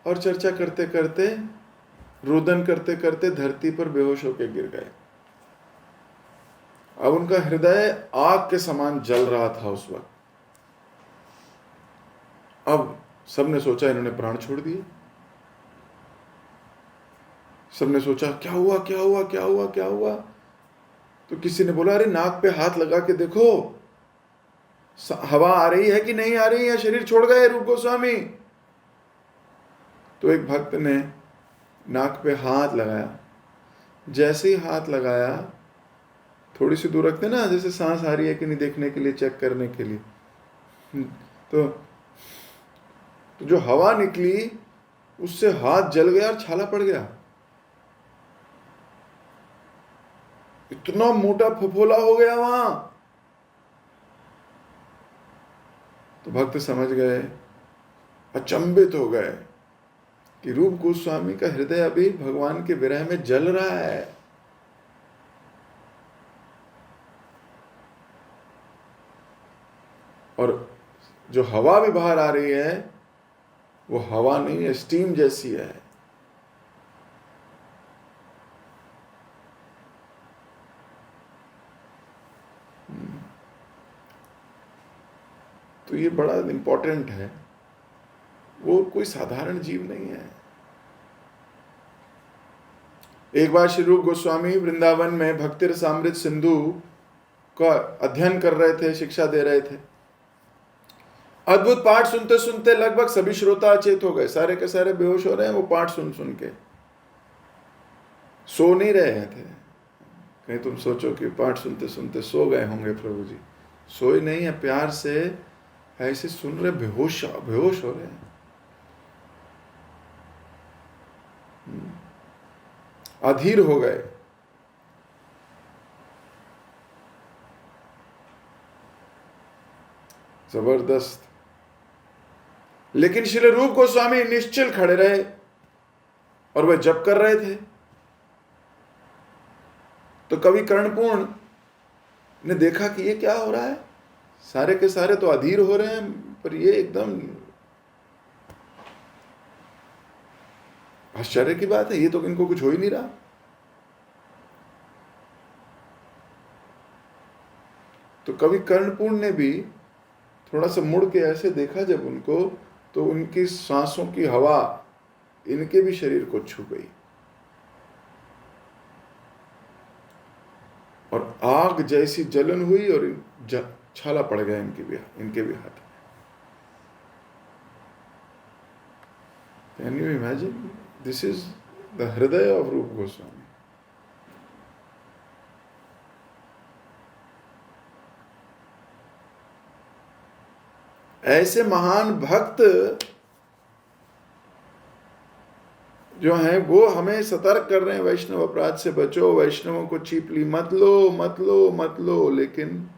और चर्चा करते करते, रुदन करते करते धरती पर बेहोश होकर गिर गए। अब उनका हृदय आग के समान जल रहा था उस वक्त। अब सबने सोचा इन्होंने प्राण छोड़ दिए। सबने सोचा क्या हुआ क्या हुआ क्या हुआ क्या हुआ। तो किसी ने बोला अरे नाक पे हाथ लगा के देखो हवा आ रही है कि नहीं आ रही है, शरीर छोड़ गए रूप गोस्वामी। तो एक भक्त ने नाक पे हाथ लगाया। जैसे ही हाथ लगाया, थोड़ी सी दूर रखते ना, जैसे सांस आ रही है कि नहीं देखने के लिए, चेक करने के लिए, तो जो हवा निकली उससे हाथ जल गया और छाला पड़ गया। इतना मोटा फफोला हो गया वहां। तो भक्त समझ गए, अचंभित हो गए कि रूप गोस्वामी का हृदय अभी भगवान के विरह में जल रहा है। और जो हवा भी बाहर आ रही है वो हवा नहीं है, स्टीम जैसी है। तो ये बड़ा इंपॉर्टेंट है। वो कोई साधारण जीव नहीं है। एक बार श्री रूप गोस्वामी वृंदावन में भक्ति रसामृत सिंधु का अध्ययन कर रहे थे, शिक्षा दे रहे थे। अद्भुत पाठ सुनते सुनते लगभग सभी श्रोता अचेत हो गए, सारे के सारे बेहोश हो रहे हैं वो पाठ सुन सुन के। सो नहीं रहे थे। कहीं तुम सोचो कि पाठ सुनते सुनते सो गए होंगे प्रभु जी, सोए नहीं है, प्यार से ऐसे सुन रहे, बेहोश बेहोश हो रहे हैं। अधीर हो गए। जबरदस्त। लेकिन श्री रूप गोस्वामी निश्चल खड़े रहे और वह जप कर रहे थे। तो कवि कर्णपूर्ण ने देखा कि ये क्या हो रहा है, सारे के सारे तो अधीर हो रहे हैं, पर ये एकदम आश्चर्य की बात है, ये तो इनको कुछ हो ही नहीं रहा। तो कवि कर्णपूर्ण ने भी थोड़ा सा मुड़ के ऐसे देखा जब उनको, तो उनकी सांसों की हवा इनके भी शरीर को छू गई और आग जैसी जलन हुई और छाला पड़ गया इनके भी हाथ में। Can you imagine? This is the हृदय ऑफ रूप गोस्वामी। ऐसे महान भक्त जो हैं वो हमें सतर्क कर रहे हैं, वैष्णव अपराध से बचो, वैष्णवों को चीपली मत लो मत लो मत लो। लेकिन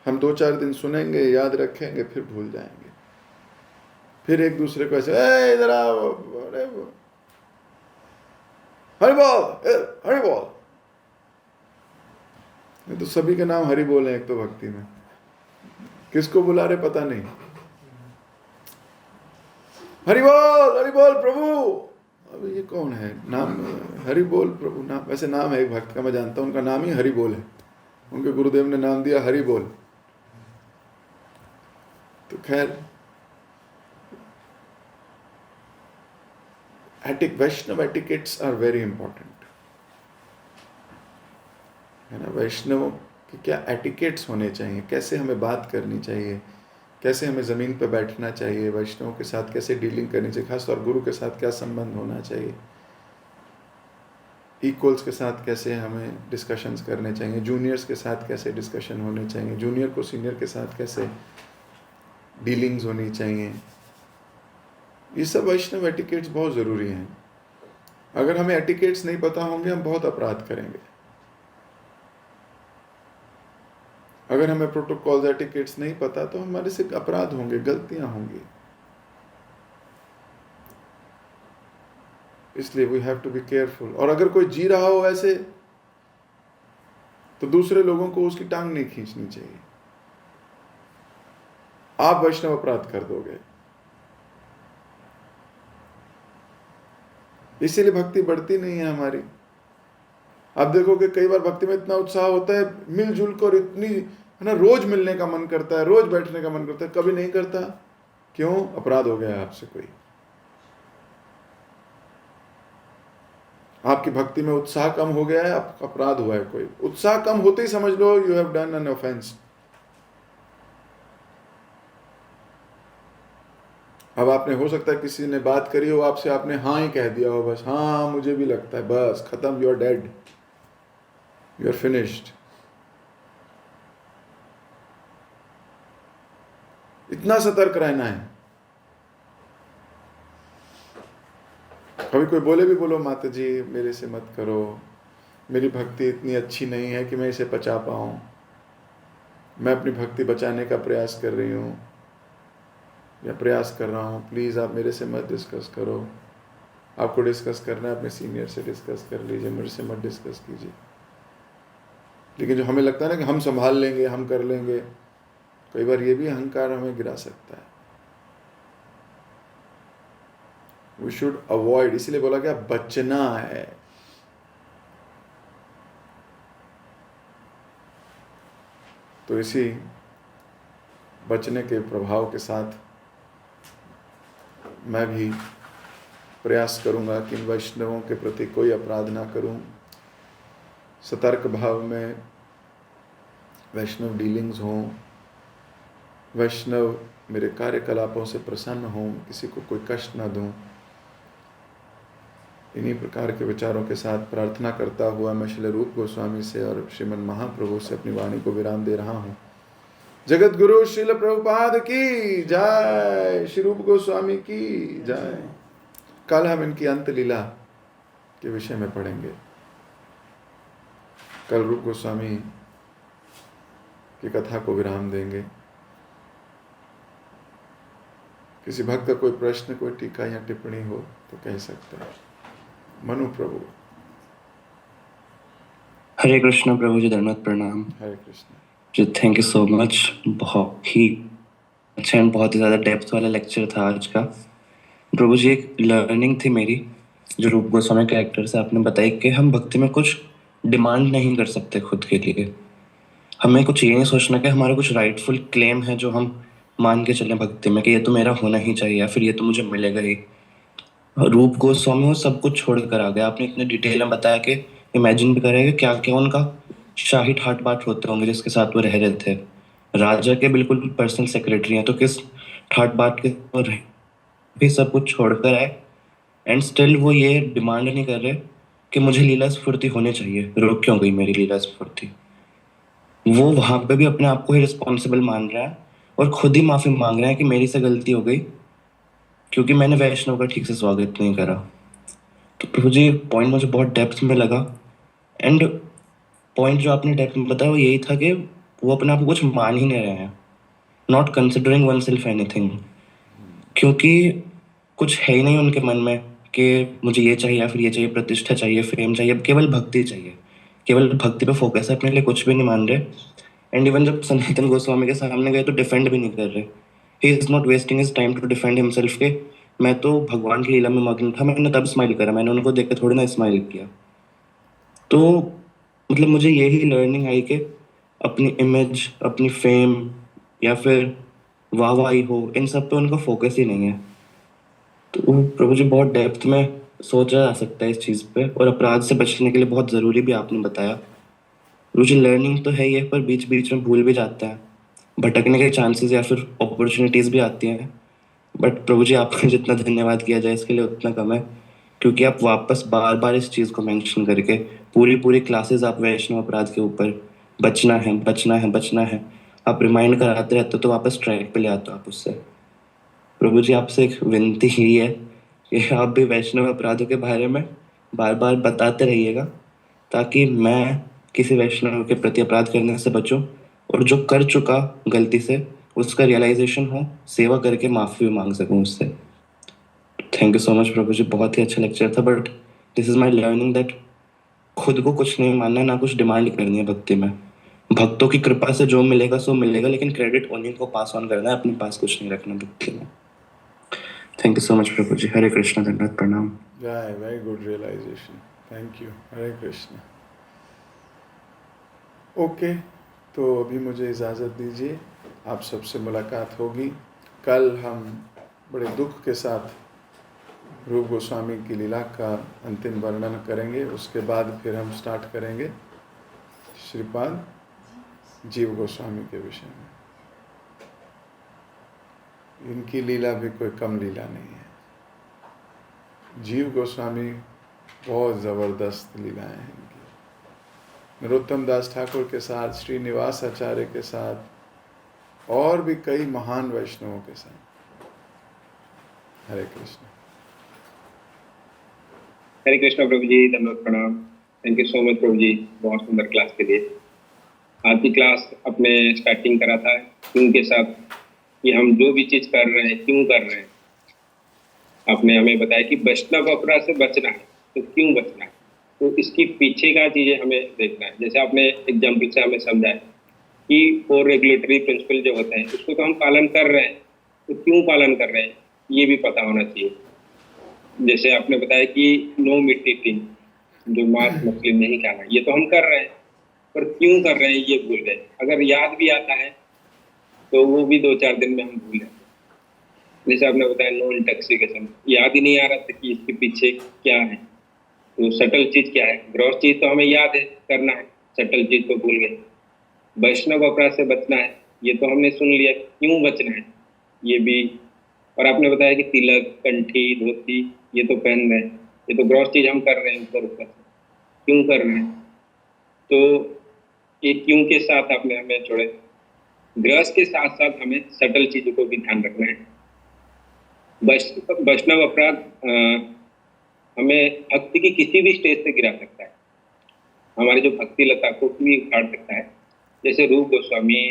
हम 2-4 दिन सुनेंगे, याद रखेंगे, फिर भूल जाएंगे। फिर एक दूसरे को ऐसे इधर आओ, अरे हरि बोल हरि बोल। तो सभी के नाम हरि बोल हैं एक तो भक्ति में, किसको बुला रहे पता नहीं। हरि बोल प्रभु। अब ये कौन है? नाम हरि बोल प्रभु नाम, वैसे नाम है एक भक्त का मैं जानता हूं, उनका नाम ही हरि बोल है। उनके गुरुदेव ने नाम दिया हरि बोल। तो खैर, वैष्णव एटिकेट्स आर वेरी इंपॉर्टेंट। है ना, वैष्णवों के क्या एटिकेट्स होने चाहिए, कैसे हमें बात करनी चाहिए, कैसे हमें ज़मीन पर बैठना चाहिए, वैष्णवों के साथ कैसे डीलिंग करनी चाहिए, खासतौर गुरु के साथ क्या संबंध होना चाहिए, इक्वल्स के साथ कैसे हमें डिस्कशंस करने चाहिए, जूनियर्स के साथ कैसे डिस्कशन होने चाहिए, जूनियर को सीनियर के साथ कैसे डीलिंग्स होनी चाहिए, ये सब वैष्णव एटिकेट्स बहुत ज़रूरी हैं। अगर हमें एटिकेट्स नहीं पता होंगे हम बहुत अपराध करेंगे। अगर हमें प्रोटोकॉल्स एटिकेट्स नहीं पता तो हमारे से अपराध होंगे, गलतियां होंगी। इसलिए we have to be careful. और अगर कोई जी रहा हो ऐसे तो दूसरे लोगों को उसकी टांग नहीं खींचनी चाहिए, आप वैष्णव अपराध कर दोगे। इसीलिए भक्ति बढ़ती नहीं है हमारी। आप देखोगे कई बार भक्ति में इतना उत्साह होता है, मिलजुल कर इतनी, है ना, रोज मिलने का मन करता है, रोज बैठने का मन करता है, कभी नहीं करता। क्यों? अपराध हो गया है आपसे कोई। आपकी भक्ति में उत्साह कम हो गया है, आपका अपराध हुआ है कोई। उत्साह कम होते ही समझ लो you have done an offence. अब आपने, हो सकता है किसी ने बात करी हो आपसे, आपने हाँ ही कह दिया हो, बस हाँ मुझे भी लगता है, बस खत्म, you are dead, you are finished. इतना सतर्क रहना है। कभी कोई बोले भी, बोलो माता जी मेरे से मत करो, मेरी भक्ति इतनी अच्छी नहीं है कि मैं इसे बचा पाऊँ, मैं अपनी भक्ति बचाने का प्रयास कर रही हूँ या प्रयास कर रहा हूँ, प्लीज़ आप मेरे से मत डिस्कस करो। आपको डिस्कस करना है अपने सीनियर से डिस्कस कर लीजिए, मेरे से मत डिस्कस कीजिए। लेकिन जो हमें लगता है ना कि हम संभाल लेंगे, हम कर लेंगे, कई बार ये भी अहंकार हमें गिरा सकता है। वी शुड अवॉइड, इसीलिए बोला गया बचना है। तो इसी बचने के प्रभाव के साथ मैं भी प्रयास करूंगा कि इन वैष्णवों के प्रति कोई अपराध ना करूं, सतर्क भाव में वैष्णव डीलिंग्स हों, वैष्णव मेरे कार्यकलापों से प्रसन्न हों, किसी को कोई कष्ट ना दूं। इन्हीं प्रकार के विचारों के साथ प्रार्थना करता हुआ मैं श्री रूप गोस्वामी से और श्रीमन महाप्रभु से अपनी वाणी को विराम दे रहा हूँ। जगत गुरु श्रील प्रभुपाद की जय, श्री रूप गोस्वामी की जय। कल हम इनकी अंत लीला के विषय में पढ़ेंगे। कल रूप गोस्वामी की कथा को विराम देंगे। किसी भक्त का कोई प्रश्न, कोई टीका या टिप्पणी हो तो कह सकते हैं। मनु प्रभु। हरे कृष्ण प्रभु जी, धन्यवाद, प्रणाम। हरे Krishna ji, thank you so much. बहुत ही अच्छा एंड बहुत ही ज़्यादा डेप्थ वाला लेक्चर था आज का। प्रभु जी, एक लर्निंग थी मेरी जो रूप गोस्वामी कैरेक्टर से आपने बताई कि हम भक्ति में कुछ डिमांड नहीं कर सकते खुद के लिए। हमें कुछ ये नहीं सोचना कि हमारा कुछ राइटफुल क्लेम है जो हम मान के चलें भक्ति में कि ये तो मेरा होना ही चाहिए या फिर ये तो मुझे मिलेगा ही। रूप गोस्वामी वो सब कुछ छोड़ कर आ गया। आपने इतने डिटेल में बताया कि इमेजिन भी करेगा क्या क्या उनका शाही ठाट बाट होते होंगे जिसके साथ वो रह रहे थे। राजा के बिल्कुल पर्सनल सेक्रेटरी हैं, तो किस ठाट बाट के वो रहे, भी सब कुछ छोड़कर आए एंड स्टिल वो ये डिमांड नहीं कर रहे कि मुझे लीला स्फूर्ति होनी चाहिए। रुक क्यों गई मेरी लीला स्फूर्ति? वो वहां पे भी अपने आप को ही रिस्पॉन्सिबल मान रहा है और खुद ही माफी मांग रहा है कि मेरी से गलती हो गई क्योंकि मैंने वैष्णव का ठीक से स्वागत नहीं करा। तो प्रभु जी, पॉइंट मुझे बहुत डेप्थ में लगा एंड पॉइंट जो आपने डेप्थ में बताया वो यही था कि वो अपने आप को कुछ मान ही नहीं रहे हैं, not considering one self anything, क्योंकि कुछ है ही नहीं उनके मन में कि मुझे ये चाहिए या फिर ये चाहिए, प्रतिष्ठा चाहिए, फेम चाहिए, केवल भक्ति चाहिए, केवल भक्ति पे फोकस है, अपने लिए कुछ भी नहीं मान रहे। एंड इवन जब सनातन गोस्वामी के सामने गए तो डिफेंड भी नहीं कर रहे। He is not wasting his time to defend himself के मैं तो भगवान की लीला में मग्न था, मैंने तब स्माइल करा, मैंने उनको देख के थोड़ी ना स्माइल किया। तो मतलब मुझे यही लर्निंग आई कि अपनी इमेज, अपनी फेम या फिर वाहवाही हो, इन सब पे उनका फोकस ही नहीं है। तो प्रभु जी, बहुत डेप्थ में सोचा जा सकता है इस चीज़ पे, और अपराध से बचने के लिए बहुत ज़रूरी भी आपने बताया। प्रभु जी लर्निंग तो है ही है, पर बीच बीच में भूल भी जाता है, भटकने के चांसेस या फिर अपॉर्चुनिटीज भी आती हैं। बट प्रभु जी आपका जितना धन्यवाद किया जाए इसके लिए उतना कम है, क्योंकि आप वापस बार बार इस चीज़ को मेंशन करके पूरी पूरी क्लासेस आप वैष्णव अपराध के ऊपर बचना है बचना है बचना है आप रिमाइंड कराते रहते हो, तो वापस ट्रैक पे ले आते हो आप उससे। प्रभु जी आपसे एक विनती ही है कि आप भी वैष्णव अपराधों के बारे में बार बार बताते रहिएगा, ताकि मैं किसी वैष्णव के प्रति अपराध करने से बचूं, और जो कर चुका गलती से उसका रियलाइजेशन हो, सेवा करके माफ़ी भी मांग सकूं उससे। थैंक यू सो मच प्रभु जी, बहुत ही अच्छा लेक्चर था। But this is my learning that खुद को कुछ नहीं मानना, ना कुछ डिमांड करनी है भक्ति में। भक्तों की कृपा से जो मिलेगा सो मिलेगा, लेकिन क्रेडिट उन्हीं को पास ऑन करना है, अपने पास कुछ नहीं रखना भक्ति में। थैंक यू सो मच प्रभु जी। हरे कृष्ण, धन्यवाद, प्रणाम। जय, very good realisation, thank you, Hare Krishna. Okay, तो अभी मुझे इजाज़त दीजिए, आप सबसे मुलाकात होगी। कल हम बड़े दुख के साथ रूप गोस्वामी की लीला का अंतिम वर्णन करेंगे, उसके बाद फिर हम स्टार्ट करेंगे श्रीपाद जीव गोस्वामी के विषय में। इनकी लीला भी कोई कम लीला नहीं है। जीव गोस्वामी बहुत ज़बरदस्त लीलाएं हैं इनकी। नरोत्तम दास ठाकुर के साथ, श्रीनिवास आचार्य के साथ, और भी कई महान वैष्णवों के साथ। हरे कृष्ण। हरे कृष्ण प्रभु जी, धन्यवाद, प्रणाम। थैंक यू सो मच प्रभु जी, बहुत सुंदर क्लास के लिए। आज की क्लास अपने स्टार्टिंग करा था क्यों के साथ कि हम जो भी चीज़ कर रहे हैं क्यों कर रहे हैं। आपने हमें बताया कि वैष्णव अपराध से बचना है, तो क्यों बचना है, तो इसकी पीछे का चीज़ें हमें देखना है। जैसे आपने एग्जाम्पल से हमें समझाया कि 4 रेगुलेटरी प्रिंसिपल जो होते हैं उसको तो हम पालन कर रहे हैं, तो क्यों पालन कर रहे हैं ये भी पता होना चाहिए। जैसे आपने बताया कि नो मीट ईटिंग, जो मांस मछली नहीं खाना, ये तो हम कर रहे हैं, पर क्यों कर रहे हैं ये भूल गए। अगर याद भी आता है तो वो भी 2-4 दिन में हम भूल जाते हैं। जैसे आपने बताया नो इंटॉक्सिकेशन, याद ही नहीं आ रहा था कि इसके पीछे क्या है, तो सटल चीज क्या है। ग्रॉस चीज तो हमें याद है करना है, सटल चीज तो भूल गए। वैष्णव अपराध से बचना है, ये तो हमने सुन लिया, क्यों बचना है ये भी। और आपने बताया कि तिलक, कंठी, धोती ये तो पहन रहे हैं, ये तो ग्रॉस चीज हम कर रहे हैं ऊपर ऊपर, क्यों कर रहे हैं। तो ये क्यों के साथ आपने हमें छोड़े। ग्रस के साथ साथ हमें सटल चीजों को भी ध्यान रखना है। वैष्णव अपराध हमें भक्ति की किसी भी स्टेज से गिरा सकता है, हमारी जो भक्ति लता को भी उखाड़ सकता है। जैसे रूप गोस्वामी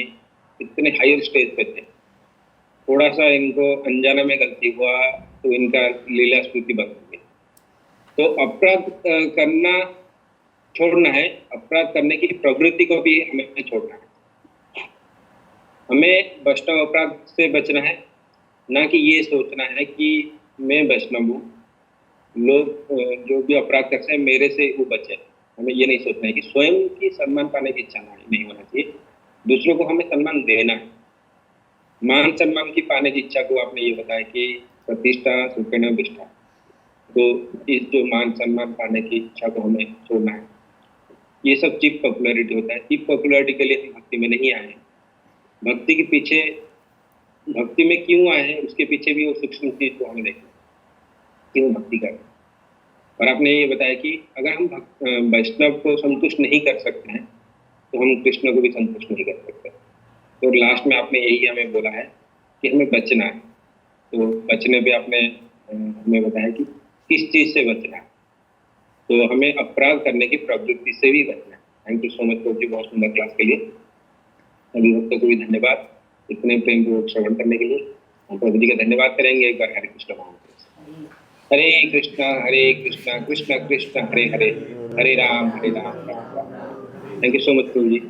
इतने हायर स्टेज पे थे, थोड़ा सा इनको अनजाने में गलती हुआ तो इनका लीला स्तुति बंद हो गई। तो अपराध करना छोड़ना है, अपराध करने की प्रवृत्ति को भी हमें छोड़ना है। हमें वैष्णव अपराध से बचना है, ना कि ये सोचना है कि मैं वैष्णव हूँ, लोग जो भी अपराध करते हैं मेरे से वो बचे। हमें ये नहीं सोचना है कि स्वयं की सम्मान पाने की इच्छा नहीं होना चाहिए, दूसरों को हमें सम्मान देना है। मान सम्मान की पाने की इच्छा को आपने ये बताया कि प्रतिष्ठा सुखेन विष्ठा, तो इस जो मान सम्मान पाने की इच्छा को हमें छोड़ना है। ये सब चीप पॉपुलैरिटी होता है, चीप पॉपुलैरिटी के लिए हम भक्ति में नहीं आए हैं। भक्ति के पीछे, भक्ति में क्यों आए हैं उसके पीछे भी वो सूक्ष्म चीज को हमें देखना, क्यों भक्ति कर रहे हैं। और आपने ये बताया कि अगर हम वैष्णव को संतुष्ट नहीं कर सकते हैं तो हम कृष्ण को भी संतुष्ट नहीं कर सकते। तो लास्ट में आपने यही हमें बोला है कि हमें बचना है। तो बचने पे आपने हमें बताया कि किस चीज से बचना है, तो हमें अपराध करने की प्रवृत्ति से भी बचना है। थैंक यू सो मच प्रभु जी, बहुत सुंदर क्लास के लिए। सभी भक्तों को भी धन्यवाद इतने प्रेम पूर्वक श्रवण करने के लिए। हम प्रभु जी का धन्यवाद करेंगे एक बार। हरे कृष्ण महामंत्र। Hare Krishna Krishna Krishna Hare Hare, Hare Rama Rama Rama. Thank you so much Prabhu ji.